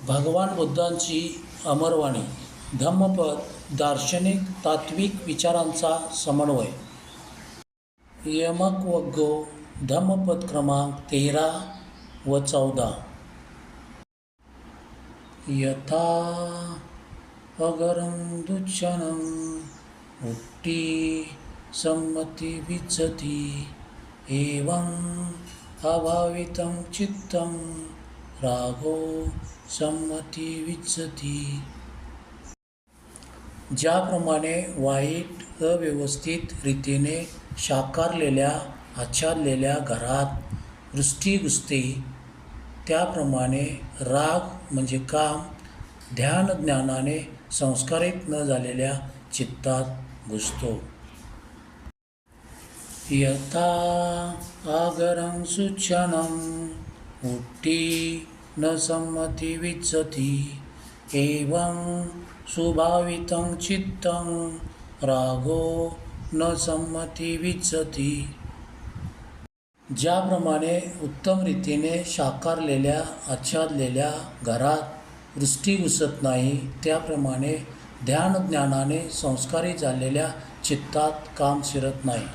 भगवान बुद्धांची अमरवाणी धम्मपद दार्शनिक तात्विक विचारांचा समन्वय. यमक वग्गो धम्मपद क्रमांक 13 व 14. यथा अगरं दुच्छनं उट्टी सम्मति विच्छति एवं अभावितं चित्तं रागो सम्मति विच्छति. ज्याप्रमाणे वाईट अव्यवस्थित रीतीने शाकारलेल्या आच्छादलेल्या घरात वृष्टी घुसते, त्याप्रमाणे राग म्हणजे काम ध्यान ज्ञानाने संस्कारित न झालेल्या चित्तात घुसतो. यथा आगरं शुच्छनं उट्टी न सम्मति विच्छति एवं सुभावितं चित्तं रागो न सम्मति विच्छति. ज्याप्रमाणे उत्तम रीतीने शाकारलेल्या आच्छादलेल्या घरात वृष्टी घुसत नाही, त्याप्रमाणे ध्यानज्ञानाने संस्कारित झालेल्या चित्तात काम शिरत नाही.